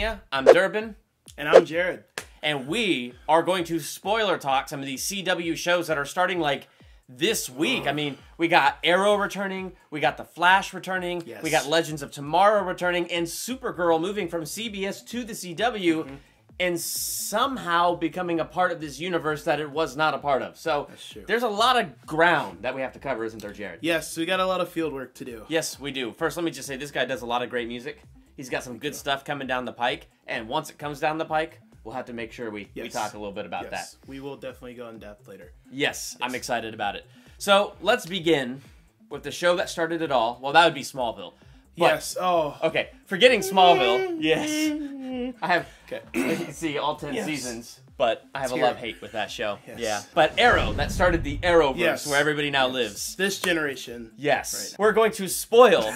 Durbania. I'm Durbin. And I'm Jared. And we are going to spoiler talk some of these CW shows that are starting like this week. I mean, we got Arrow returning, we got The Flash returning, we got Legends of Tomorrow returning, and Supergirl moving from CBS to the CW and somehow becoming a part of this universe that it was not a part of. So there's a lot of ground that we have to cover, isn't there, Jared? Yes, we got a lot of field work to do. Yes, we do. First, let me just say this guy does a lot of great music. He's got some good stuff coming down the pike, and once it comes down the pike, we'll have to make sure we talk a little bit about that. We will definitely go in depth later. Yes, I'm excited about it. So let's begin with the show that started it all. Well, that would be Smallville. But, okay, forgetting Smallville. Yes. I have, as you can see, all 10 seasons, but I have a love-hate with that show. Yes. Yeah. But Arrow, that started the Arrowverse, where everybody now lives. This generation. Yes. Right. We're going to spoil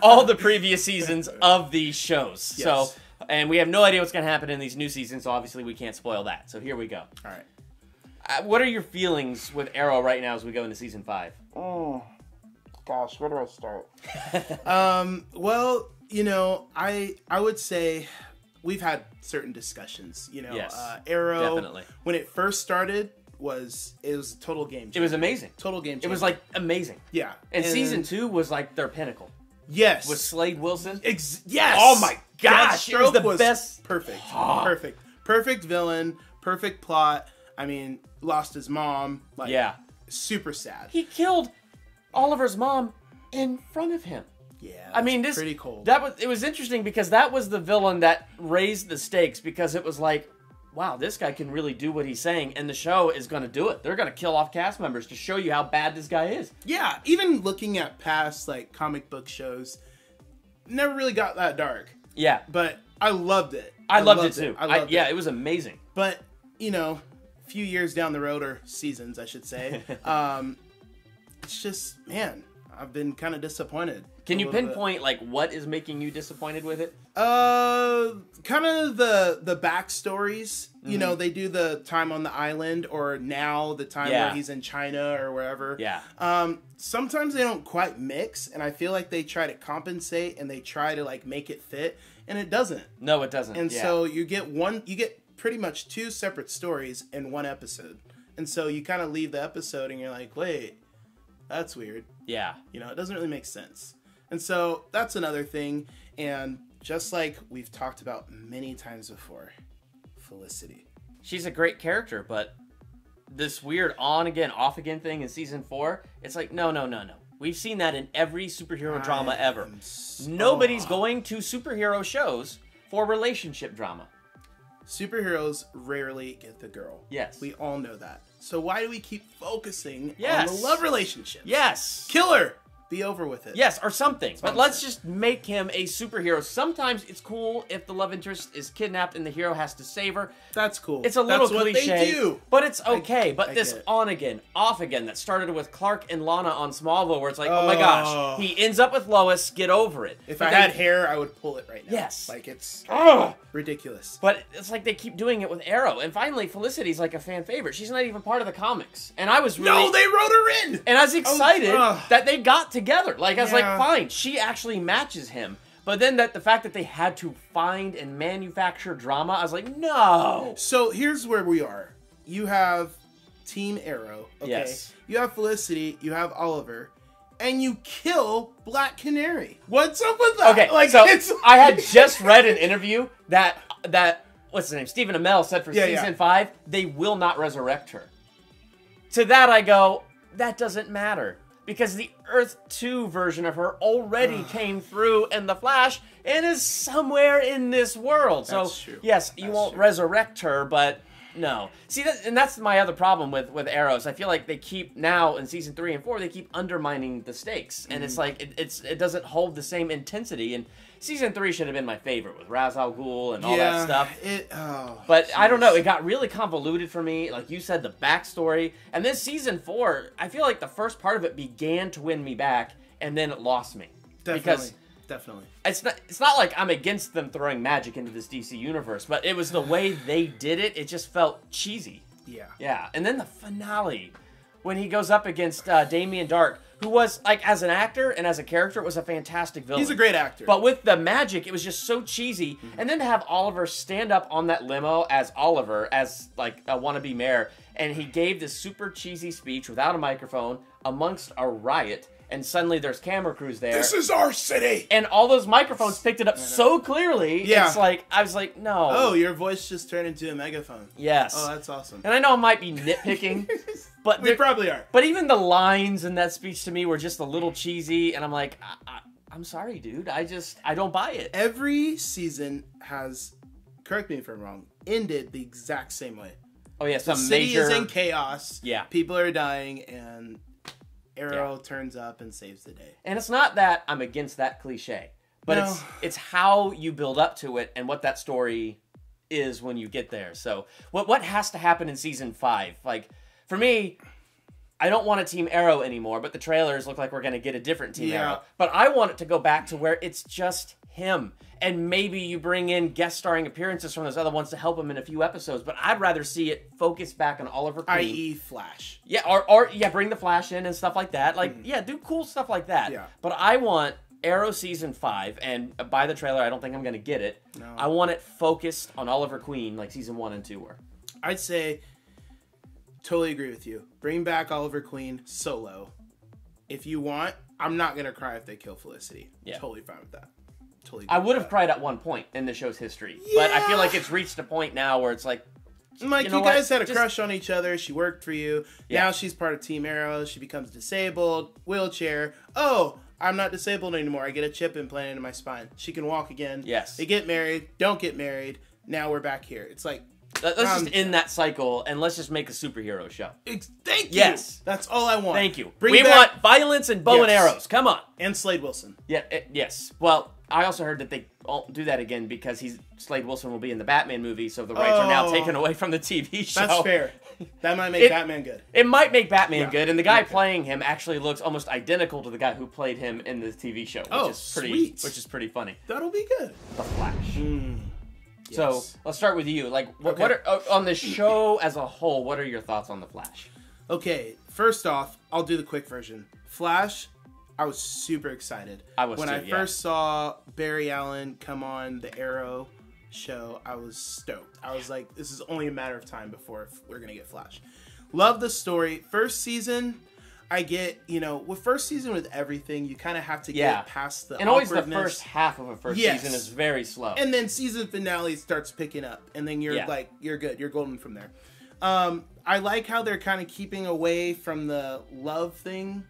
all the previous seasons of these shows. Yes. So, and we have no idea what's going to happen in these new seasons, so obviously we can't spoil that. So here we go. All right. What are your feelings with Arrow right now as we go into season 5? Oh, gosh, where do I start? Well, you know, I would say we've had certain discussions. You know, Arrow, definitely. When it first started, it was a total game changer. It was amazing. Total game changer. It was like amazing. Yeah. And season 2 was like their pinnacle. Yes. With Slade Wilson. Yes. Oh my gosh, it was the best. Perfect. Perfect. Perfect villain. Perfect plot. I mean, lost his mom. Like, super sad. He killed Oliver's mom in front of him. Yeah. I mean, this pretty cold. It was interesting because that was the villain that raised the stakes, because it was like, wow, this guy can really do what he's saying, and the show is going to do it. They're going to kill off cast members to show you how bad this guy is. Yeah, even looking at past like comic book shows, never really got that dark. Yeah, but I loved it. I loved it too. I loved it. Yeah, it was amazing. But you know, a few years down the road, or seasons, I should say, it's just, man, I've been kind of disappointed. Can you pinpoint like what is making you disappointed with it? Kind of the backstories. You know, they do the time on the island, or now the time where he's in China or wherever. Yeah. Sometimes they don't quite mix, and I feel like they try to compensate and they try to like make it fit, and it doesn't. No, it doesn't. And so you get pretty much 2 separate stories in one episode, and so you kind of leave the episode and you're like, wait, that's weird. Yeah. You know, it doesn't really make sense. And so that's another thing. And just like we've talked about many times before, Felicity. She's a great character, but this weird on-again, off-again thing in season 4, it's like, no. We've seen that in every superhero drama ever. Nobody's going to superhero shows for relationship drama. Superheroes rarely get the girl. Yes. We all know that. So why do we keep focusing on the love relationship? Yes. Kill her. Be over with it. Yes, or something. But let's just make him a superhero. Sometimes it's cool if the love interest is kidnapped and the hero has to save her. That's cool. It's a little cliche, what they do. But it's okay. But this get it. on again, off again that started with Clark and Lana on Smallville, where it's like, oh my gosh, he ends up with Lois. Get over it. If I had hair, I would pull it right now. Yes. Like it's ridiculous. But it's like they keep doing it with Arrow, and finally Felicity's like a fan favorite. She's not even part of the comics, and I was really they wrote her in, and I was excited that they got together. Like I was like, fine, she actually matches him. But then the fact that they had to find and manufacture drama, I was like, no. So here's where we are. You have Team Arrow. Okay. Yes. You have Felicity. You have Oliver. And you kill Black Canary. What's up with that? Okay, like, so I had just read an interview that what's his name? Stephen Amell said for season 5, they will not resurrect her. To that I go, that doesn't matter. Because the Earth 2 version of her already came through in The Flash and is somewhere in this world. That's so, true. yes, you won't resurrect her, but no. See, and that's my other problem with Arrows. I feel like they keep, now in season 3 and 4, they keep undermining the stakes. And it's like, it doesn't hold the same intensity. And season 3 should have been my favorite with Ra's al Ghul and all that stuff. But I don't know, it got really convoluted for me. Like you said, the backstory. And then season 4, I feel like the first part of it began to win me back, and then it lost me. Definitely. It's not like I'm against them throwing magic into this DC universe, but it was the way they did it. It just felt cheesy. Yeah. Yeah. And then the finale, when he goes up against Damian Dark, who was, like, as an actor and as a character, was a fantastic villain. He's a great actor. But with the magic, it was just so cheesy. And then to have Oliver stand up on that limo as Oliver, as, like, a wannabe mayor, and he gave this super cheesy speech without a microphone amongst a riot, and suddenly there's camera crews there. This is our city! And all those microphones picked it up so clearly. Yeah. It's like, I was like, no. Oh, your voice just turned into a megaphone. Yes. Oh, that's awesome. And I know I might be nitpicking, but We probably are. But even the lines in that speech to me were just a little cheesy, and I'm like, I'm sorry, dude. I don't buy it. Every season has, correct me if I'm wrong, ended the exact same way. Oh yeah, The some city major is in chaos. Yeah. People are dying, and Arrow turns up and saves the day. And it's not that I'm against that cliche, but No. it's how you build up to it and what that story is when you get there. So what has to happen in season 5? Like, for me, I don't want a Team Arrow anymore, but the trailers look like we're going to get a different Team Arrow. But I want it to go back to where it's just him. And maybe you bring in guest starring appearances from those other ones to help him in a few episodes. But I'd rather see it focus back on Oliver Queen. I.e. Flash. Yeah, or bring the Flash in and stuff like that. Like, yeah, do cool stuff like that. Yeah. But I want Arrow Season 5, and by the trailer, I don't think I'm going to get it. No. I want it focused on Oliver Queen like Season 1 and 2 were. I'd say, totally agree with you. Bring back Oliver Queen solo. If you want, I'm not going to cry if they kill Felicity. Yeah. Totally fine with that. Totally. I would have cried at one point in the show's history. But I feel like it's reached a point now where it's like, Like, you you guys had a crush on each other. She worked for you. Yeah. Now she's part of Team Arrow. She becomes disabled. Wheelchair. Oh, I'm not disabled anymore. I get a chip implanted in my spine. She can walk again. Yes. They get married. Don't get married. Now we're back here. It's like... let's just end that cycle and let's just make a superhero show. Thank you. Yes. That's all I want. Thank you. Bring We back... want violence and bow and arrows. Come on. And Slade Wilson. Yeah, yes. Well, I also heard that they won't do that again because Slade Wilson will be in the Batman movie, so the rights are now taken away from the TV show. That's fair. That might make Batman good. It might make Batman good, and the guy playing him actually looks almost identical to the guy who played him in the TV show, which is pretty funny. That'll be good. The Flash. Yes. So let's start with you. Like, what are, on the show as a whole? What are your thoughts on the Flash? Okay, first off, I'll do the quick version. Flash, I was super excited. When I first saw Barry Allen come on the Arrow show, I was stoked. I was like, this is only a matter of time before we're gonna get Flash. Love the story. First season, I get, with first season with everything, you kind of have to get past the and always the first half of a first season is very slow. And then season finale starts picking up, and then you're like, you're good. You're golden from there. I like how they're kind of keeping away from the love thing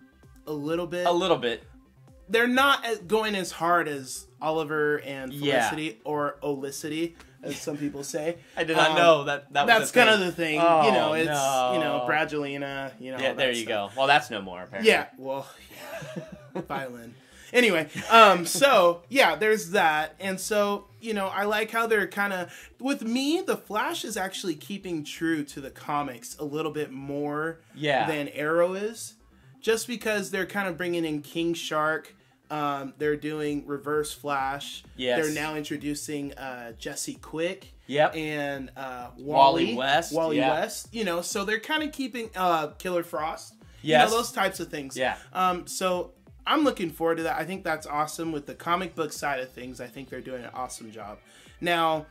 a little bit. A little bit. They're not going as hard as Oliver and Felicity or Olicity, as some people say. I did not know that was that's kind of the thing. Oh, it's no. Bradgelina, Yeah, there you go. Well, that's no more, apparently. Yeah, well, violin. Anyway, there's that. And so, I like how they're kind of, with me, the Flash is actually keeping true to the comics a little bit more than Arrow is. Just because they're kind of bringing in King Shark. They're doing Reverse Flash. Yes. They're now introducing Jesse Quick. Yep. And Wally West. West. So they're kind of keeping Killer Frost. Yes. Those types of things. Yeah. So I'm looking forward to that. I think that's awesome with the comic book side of things. I think they're doing an awesome job. Now,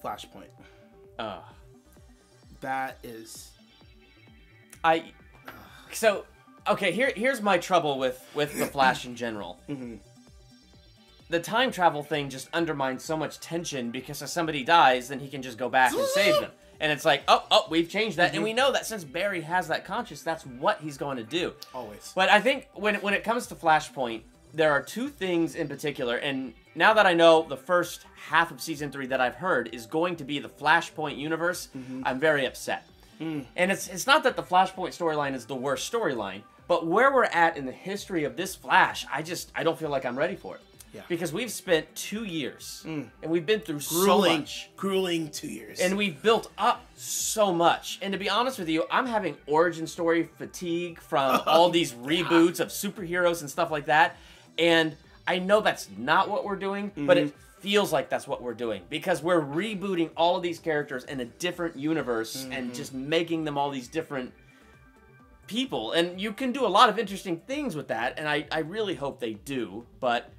Flashpoint. That is... So, okay, here's my trouble with the Flash in general. The time travel thing just undermines so much tension because if somebody dies, then he can just go back and save them. And it's like, we've changed that. And we know that since Barry has that conscience, that's what he's going to do. Always. But I think when it comes to Flashpoint, there are two things in particular. And now that I know the first half of Season 3 that I've heard is going to be the Flashpoint universe, I'm very upset. And it's not that the Flashpoint storyline is the worst storyline, but where we're at in the history of this Flash, I don't feel like I'm ready for it. Yeah. Because we've spent 2 years, and we've been through so much. Grueling 2 years. And we've built up so much. And to be honest with you, I'm having origin story fatigue from all these reboots of superheroes and stuff like that. And I know that's not what we're doing, but it feels like that's what we're doing. Because we're rebooting all of these characters in a different universe and just making them all these different people, and you can do a lot of interesting things with that, and I really hope they do, but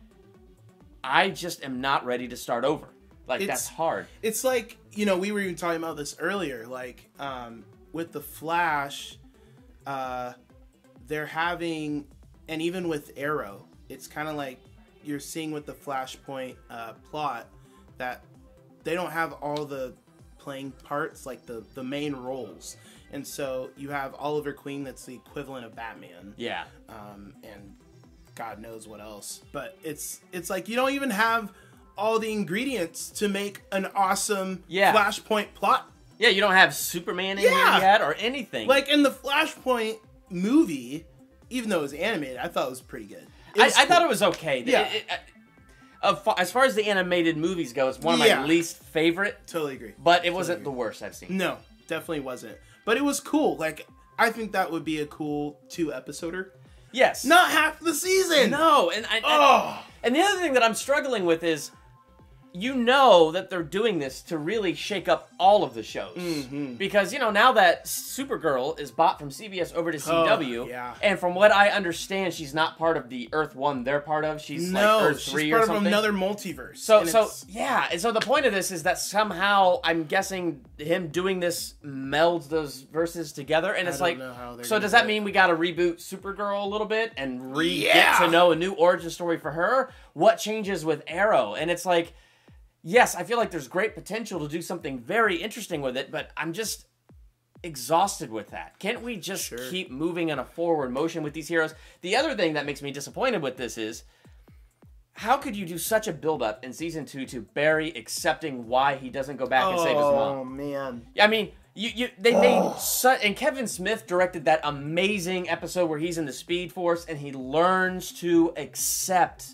I just am not ready to start over. Like, that's hard. It's like, you know, we were even talking about this earlier, like, with the Flash, they're having, and even with Arrow, it's kind of like you're seeing with the Flashpoint plot that they don't have all the playing parts, like the main roles. And so you have Oliver Queen, that's the equivalent of Batman. Yeah. And God knows what else. But it's like you don't even have all the ingredients to make an awesome Flashpoint plot. Yeah, you don't have Superman in here yet or anything. Like in the Flashpoint movie, even though it was animated, I thought it was pretty good. I thought it was okay. Yeah. As far as the animated movies go, it's one of my least favorite. Totally agree. But it wasn't the worst I've seen. No, definitely wasn't. But it was cool. Like, I think that would be a cool 2-episoder. Yes. Not half the season. No. And the other thing that I'm struggling with is, you know that they're doing this to really shake up all of the shows. Mm-hmm. Because, you know, now that Supergirl is bought from CBS over to CW, and from what I understand, she's not part of the Earth 1 they're part of. She's like Earth 3 or something. She's part of another multiverse. So and so the point of this is that somehow, I'm guessing, him doing this melds those verses together, and it's like, so does that mean we gotta reboot Supergirl a little bit, and get to know a new origin story for her? What changes with Arrow? And it's like, yes, I feel like there's great potential to do something very interesting with it, but I'm just exhausted with that. Can't we just keep moving in a forward motion with these heroes? The other thing that makes me disappointed with this is, how could you do such a build-up in Season 2 to Barry accepting why he doesn't go back and save his mom? Oh, man. I mean, they made such... And Kevin Smith directed that amazing episode where he's in the Speed Force and he learns to accept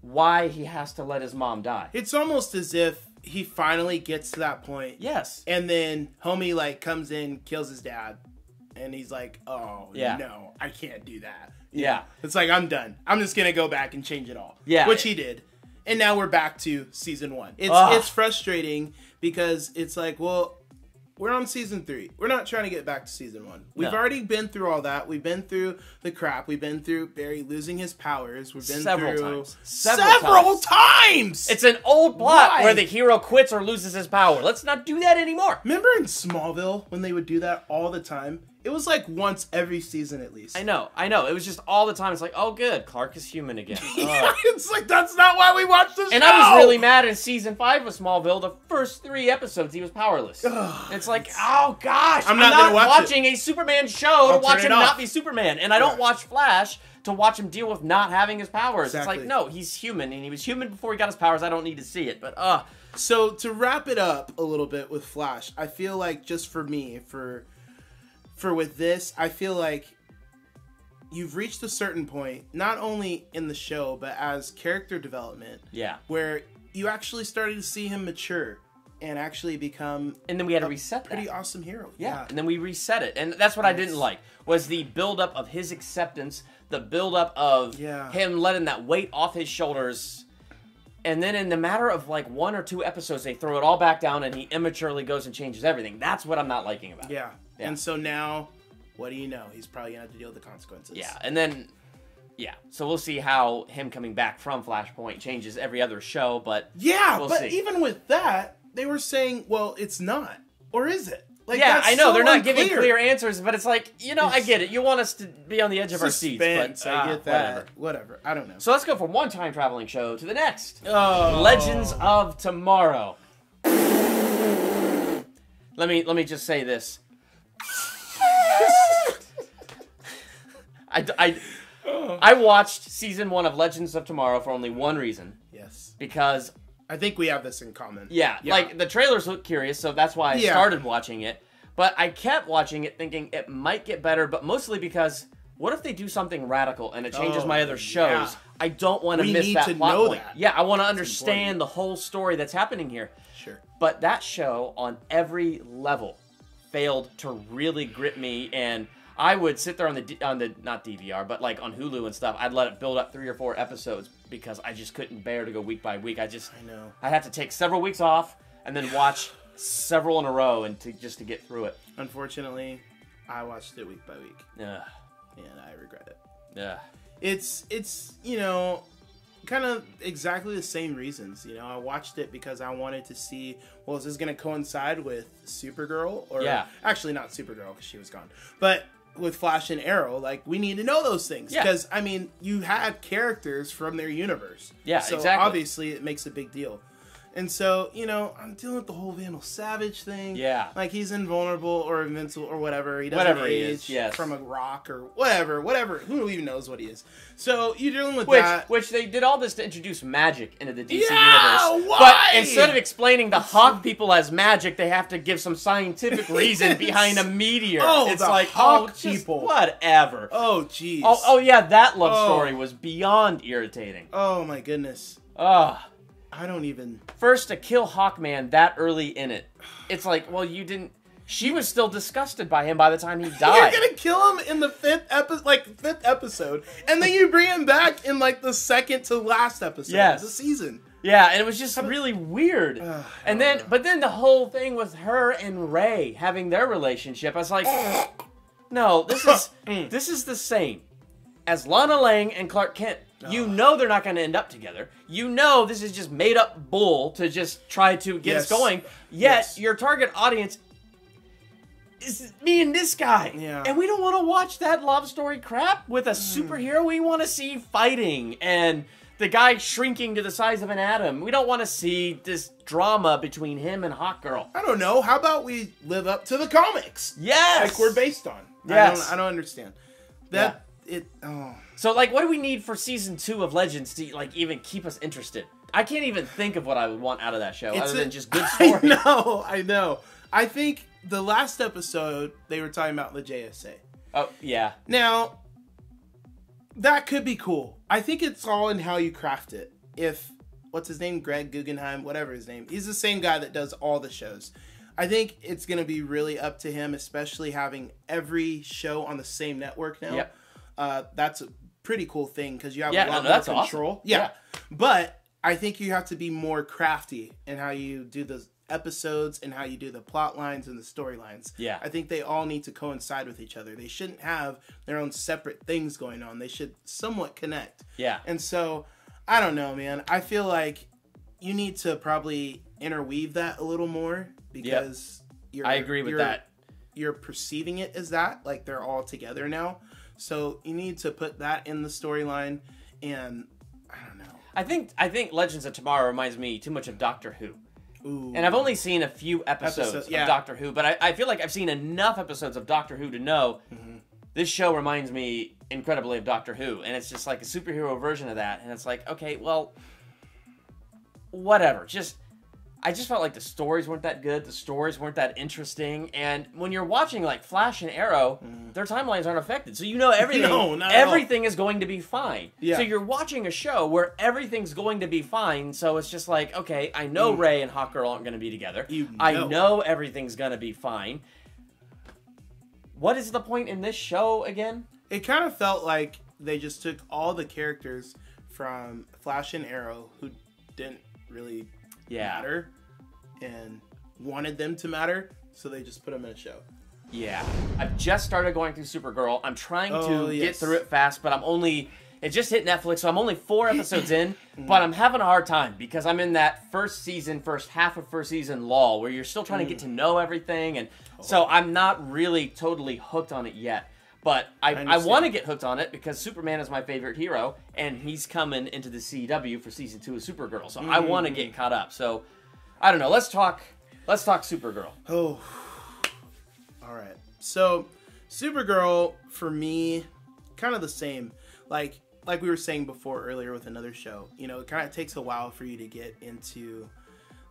why he has to let his mom die. It's almost as if he finally gets to that point. Yes. And then homie like comes in, kills his dad, and he's like, "Oh no, I can't do that." Yeah. It's like, I'm done. I'm just gonna go back and change it all. Yeah. Which he did. And now we're back to Season 1. It's frustrating because it's like, well, we're on Season 3. We're not trying to get back to Season 1. We've already been through all that. We've been through the crap. We've been through Barry losing his powers. We've been through several times. It's an old plot where the hero quits or loses his power. Let's not do that anymore. Remember in Smallville when they would do that all the time? It was like once every season at least. I know. It was just all the time. It's like, oh good, Clark is human again. It's like, that's not why we watched this show. And I was really mad in Season 5 of Smallville. The first 3 episodes, he was powerless. It's like, oh gosh, I'm not watching a Superman show to watch him not be Superman. And I don't watch Flash to watch him deal with not having his powers. Exactly. It's like, no, he's human, and he was human before he got his powers. I don't need to see it, but So to wrap it up a little bit with Flash, I feel like, just for me, for with this, I feel like you've reached a certain point, not only in the show, but as character development, where you actually started to see him mature and actually become, and then we had to reset that. Pretty awesome hero. And then we reset it, and that's what I didn't like, was the buildup of his acceptance, the buildup of him letting that weight off his shoulders. And then in the matter of like 1 or 2 episodes, they throw it all back down and he immaturely goes and changes everything. That's what I'm not liking about it. Yeah. And so now, what do you know? He's probably going to have to deal with the consequences. Yeah. And then, so we'll see how him coming back from Flashpoint changes every other show, but we'll see. Even with that, they were saying, well, it's not. Or is it? Like, I know. They're not giving clear answers, but it's like, I get it. You want us to be on the edge of our seats. But I get that. Whatever. I don't know. So let's go from one time traveling show to the next. Legends of Tomorrow. Let me just say this. I watched Season 1 of Legends of Tomorrow for only one reason. Yes. Because I think we have this in common. Yeah, like the trailers look curious, so that's why I started watching it. But I kept watching it thinking it might get better, but mostly because what if they do something radical and it changes my other shows? Yeah. I don't want to miss that plot point. Yeah, I want to understand the whole story that's happening here. Sure. But that show on every level failed to really grip me, and I would sit there on the not DVR, but like on Hulu and stuff. I'd let it build up 3 or 4 episodes because I just couldn't bear to go week by week. I know. I'd have to take several weeks off and then watch several in a row and to get through it. Unfortunately, I watched it week by week. Yeah. And I regret it. Yeah. It's you know, kind of exactly the same reasons. You know, I watched it because I wanted to see, well, is this going to coincide with Supergirl? Or actually not Supergirl because she was gone. But with Flash and Arrow, like, we need to know those things. Because, I mean, you had characters from their universe. Yeah, so exactly. Obviously it makes a big deal. And so, you know, I'm dealing with the whole Vandal Savage thing. Yeah. Like, he's invulnerable or invincible or whatever. He doesn't age from a rock or whatever. Who even knows what he is? So, you're dealing with that. Which they did all this to introduce magic into the DC universe. Why? But instead of explaining the Hawk people as magic, they have to give some scientific reason behind a meteor. Oh, it's the like, Hawk people. Whatever. Oh, jeez. Oh, yeah, that love story was beyond irritating. Oh, my goodness. Ugh. I don't even... First, to kill Hawkman that early in it. It's like, well, you didn't... She was still disgusted by him by the time he died. You're gonna kill him in the fifth episode, and then you bring him back in, like, the second to last episode of the season. Yeah, and it was just really weird. But then the whole thing with her and Ray having their relationship, I was like, no, this is the same as Lana Lang and Clark Kent. You know they're not going to end up together. You know this is just made up bull to just try to get us going. Yet your target audience is me and this guy. Yeah. And we don't want to watch that love story crap with a superhero. We want to see fighting and the guy shrinking to the size of an atom. We don't want to see this drama between him and Hawkgirl. I don't know. How about we live up to the comics? Yes. Like we're based on. Yes. I don't understand. That So, like, what do we need for season 2 of Legends to, like, even keep us interested? I can't even think of what I would want out of that show other than just good story. I know. I think the last episode, they were talking about the JSA. Oh, yeah. Now, that could be cool. I think it's all in how you craft it. If, what's his name? Greg Guggenheim, whatever his name. He's the same guy that does all the shows. I think it's going to be really up to him, especially having every show on the same network now. Yep. That's a pretty cool thing because you have a lot more control. Awesome. Yeah. But I think you have to be more crafty in how you do the episodes and how you do the plot lines and the storylines. Yeah. I think they all need to coincide with each other. They shouldn't have their own separate things going on. They should somewhat connect. Yeah. And so, I don't know, man. I feel like you need to probably interweave that a little more because I agree with that. You're perceiving it as that, like they're all together now. So you need to put that in the storyline, and I don't know. I think Legends of Tomorrow reminds me too much of Doctor Who. Ooh. And I've only seen a few episodes of Doctor Who, but I feel like I've seen enough episodes of Doctor Who to know this show reminds me incredibly of Doctor Who, and it's just like a superhero version of that, and it's like, okay, well, whatever. I just felt like the stories weren't that good, the stories weren't that interesting, and when you're watching like Flash and Arrow, their timelines aren't affected, so you know everything is going to be fine. Yeah. So you're watching a show where everything's going to be fine, so it's just like, okay, I know Ray and Hawkgirl aren't going to be together. I know everything's going to be fine. What is the point in this show again? It kind of felt like they just took all the characters from Flash and Arrow who didn't really matter and wanted them to matter, so they just put them in a show. Yeah. I've just started going through Supergirl. I'm trying to get through it fast, but it just hit Netflix, so I'm only 4 episodes in, but I'm having a hard time because I'm in that first half of first season lull where you're still trying to get to know everything, and so I'm not really totally hooked on it yet. But I want to get hooked on it because Superman is my favorite hero, and he's coming into the CW for season 2 of Supergirl. So I want to get caught up. So I don't know. Let's talk Supergirl. Oh, all right. So Supergirl for me, kind of the same. Like we were saying before earlier with another show. You know, it kind of takes a while for you to get into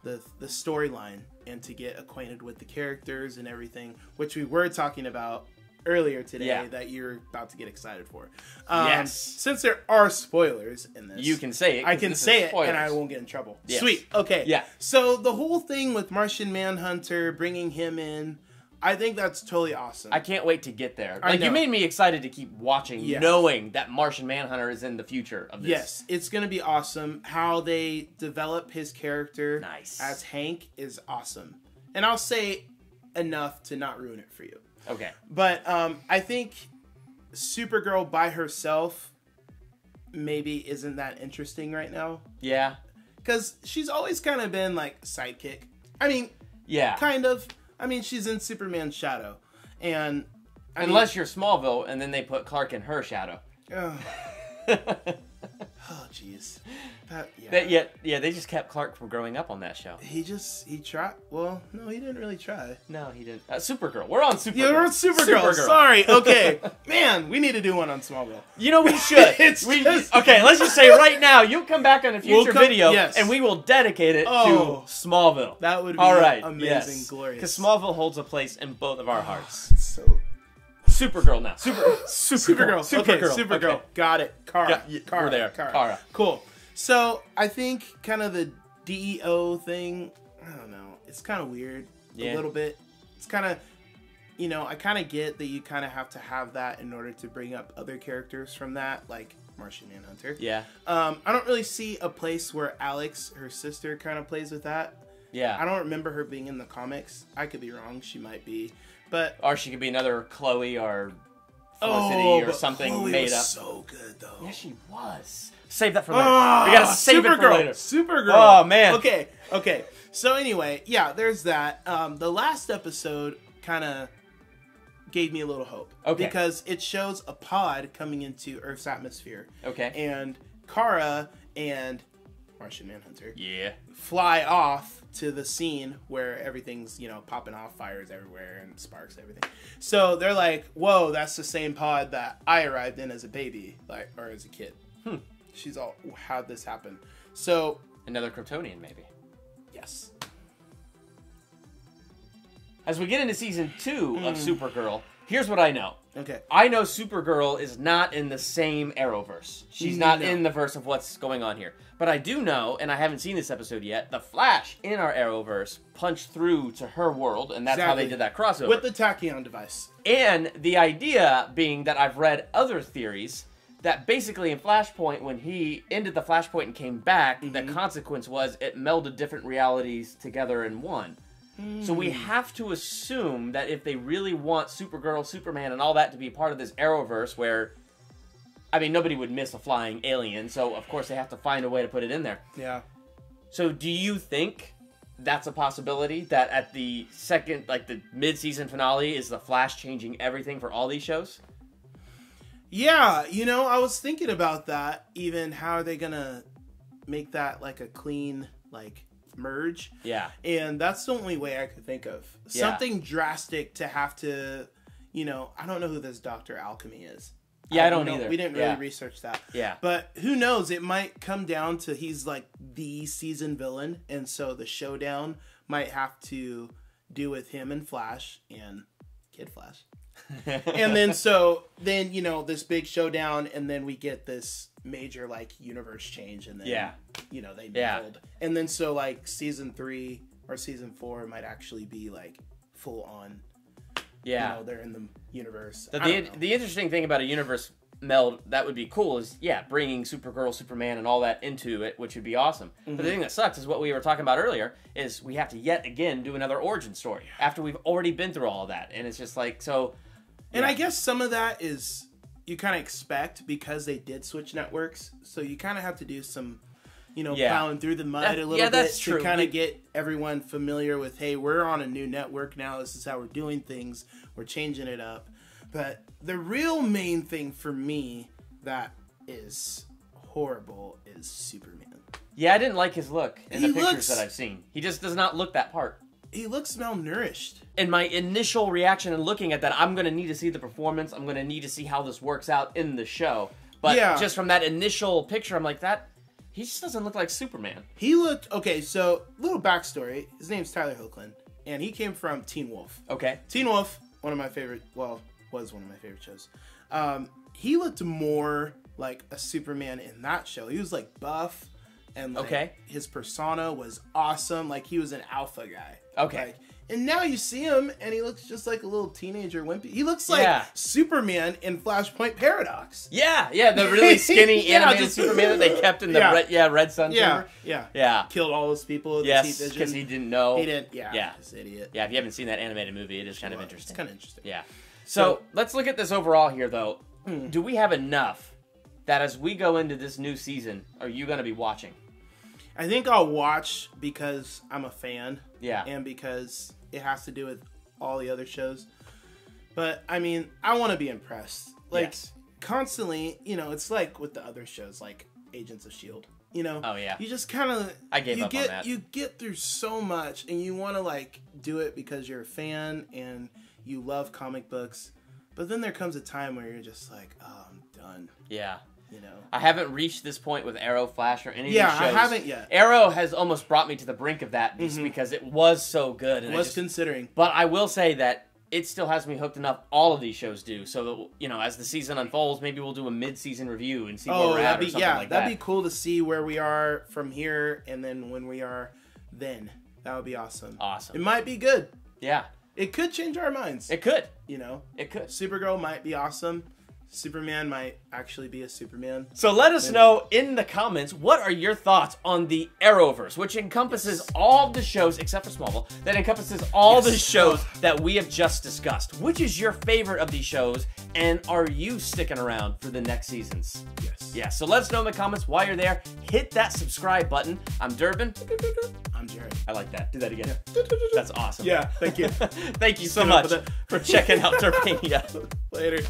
the storyline and to get acquainted with the characters and everything, which we were talking about earlier today that you're about to get excited for. Yes. Since there are spoilers in this. You can say it. I can say it and I won't get in trouble. Yes. Sweet. Okay. Yeah. So the whole thing with Martian Manhunter, bringing him in, I think that's totally awesome. I can't wait to get there. Like, you made me excited to keep watching, knowing that Martian Manhunter is in the future of this. Yes. It's going to be awesome. How they develop his character as Hank is awesome. And I'll say enough to not ruin it for you. Okay. But I think Supergirl by herself maybe isn't that interesting right now. Yeah. Because she's always kind of been like sidekick. I mean, yeah, kind of. I mean, she's in Superman's shadow, and unless you're Smallville, and then they put Clark in her shadow. Oh, jeez. They just kept Clark from growing up on that show. He tried. Well, no, he didn't really try. No, he didn't. Supergirl. We're on Supergirl. Yeah, we're on Supergirl. Sorry. Okay, man, we need to do one on Smallville. You know we should. Okay, let's just say right now, you come back on a future video, and we will dedicate it to Smallville. That would be amazing, glorious. Because Smallville holds a place in both of our hearts. So. Supergirl now. Supergirl. Okay, Supergirl. Okay. Got it. Kara. We're there. Kara. Cool. So, I think kind of the DEO thing, I don't know. It's kind of weird. A little bit. It's kind of, I kind of get that you kind of have to have that in order to bring up other characters from that, like Martian Manhunter. Yeah. I don't really see a place where Alex, her sister, kind of plays with that. Yeah. I don't remember her being in the comics. I could be wrong. She might be. Or she could be another Chloe or Felicity or something Chloe made was up. So good though. Yeah, she was. Save that for later. We gotta save it for later. Supergirl. Oh man. Okay. So anyway, yeah, there's that. The last episode kind of gave me a little hope. Okay. Because it shows a pod coming into Earth's atmosphere. Okay. And Kara and Martian Manhunter. Yeah. Fly off to the scene where everything's, popping off, fires everywhere and sparks, everything. So they're like, whoa, that's the same pod that I arrived in as a baby, or as a kid. She's all, how'd this happen? So. Another Kryptonian, maybe. Yes. As we get into season 2 of Supergirl, here's what I know. Okay. I know Supergirl is not in the same Arrowverse. She's not in the verse of what's going on here. But I do know, and I haven't seen this episode yet, the Flash in our Arrowverse punched through to her world, and that's how they did that crossover. With the tachyon device. And the idea being that I've read other theories that basically in Flashpoint, when he ended the Flashpoint and came back, the consequence was it melded different realities together in one. So we have to assume that if they really want Supergirl, Superman, and all that to be part of this Arrowverse where, nobody would miss a flying alien, so of course they have to find a way to put it in there. Yeah. So do you think that's a possibility, that at the second, the mid-season finale, is the Flash changing everything for all these shows? Yeah, I was thinking about that, even how are they gonna make that, a clean, merge. Yeah. And that's the only way I could think of. Something drastic to have to, I don't know who this Dr. Alchemy is. Yeah, I don't either. We didn't really research that. Yeah. But who knows? It might come down to he's the season villain. And so the showdown might have to do with him and Flash and Kid Flash. And then this big showdown, and then we get this major universe change, and then they meld. And then season 3 or season 4 might actually be full on. Yeah, they're in the universe. The interesting thing about a universe meld that would be cool is bringing Supergirl, Superman, and all that into it, which would be awesome. But the thing that sucks is what we were talking about earlier is we have to yet again do another origin story after we've already been through all of that, and it's just so. And I guess some of that is you kind of expect because they did switch networks, so you kind of have to do some, plowing through the mud a little bit to kind of get everyone familiar with, hey, we're on a new network now. This is how we're doing things. We're changing it up. But the real main thing for me that is horrible is Superman. Yeah, I didn't like his look in the pictures that I've seen. He just does not look that part. He looks malnourished. And my initial reaction in looking at that, I'm going to need to see the performance. I'm going to need to see how this works out in the show. But just from that initial picture, I'm like, he just doesn't look like Superman. He looked, okay, so little backstory. His name's Tyler Hoechlin, and he came from Teen Wolf. Okay. Teen Wolf, was one of my favorite shows. He looked more like a Superman in that show. He was buff. And his persona was awesome. He was an alpha guy. Okay. And now you see him, and he looks just like a little teenager wimpy. He looks like Superman in Flashpoint Paradox. Yeah, the really skinny animated Superman that they kept in the Red Sun. Yeah. Killed all those people with yes, because he didn't know. He didn't. Yeah. This idiot. Yeah, if you haven't seen that animated movie, it is kind of interesting. It's kind of interesting. Yeah. So let's look at this overall here, though. Do we have enough that as we go into this new season, are you going to be watching? I think I'll watch because I'm a fan. Yeah. And because it has to do with all the other shows. But, I mean, I want to be impressed. Like, constantly, you know, it's like with the other shows, like Agents of S.H.I.E.L.D. You know? Oh, yeah. You just kind of... I gave up on that. You get through so much, and you want to, like, do it because you're a fan, and you love comic books. But then there comes a time where you're just like, oh, I'm done. Yeah. You know, I haven't reached this point with Arrow, Flash, or any of these shows. Yeah, I haven't yet. Arrow has almost brought me to the brink of that just because it was so good. And considering. But I will say that it still has me hooked enough. All of these shows do. So, that, you know, as the season unfolds, maybe we'll do a mid-season review and see where we're at or something like that. That'd be cool to see where we are from here and then when we are then. That would be awesome. Awesome. It might be good. Yeah. It could change our minds. It could. You know? It could. Supergirl might be awesome. Superman might actually be a Superman. So let us know in the comments, what are your thoughts on the Arrowverse, which encompasses all the shows, except for Smallville, that encompasses all the shows that we have just discussed. Which is your favorite of these shows, and are you sticking around for the next seasons? Yes. Yeah, so let us know in the comments while you're there. Hit that subscribe button. I'm Durbin. I'm Jared. I like that. Do that again. That's awesome. Yeah, thank you. Thank you so much for checking out Durbania. Later.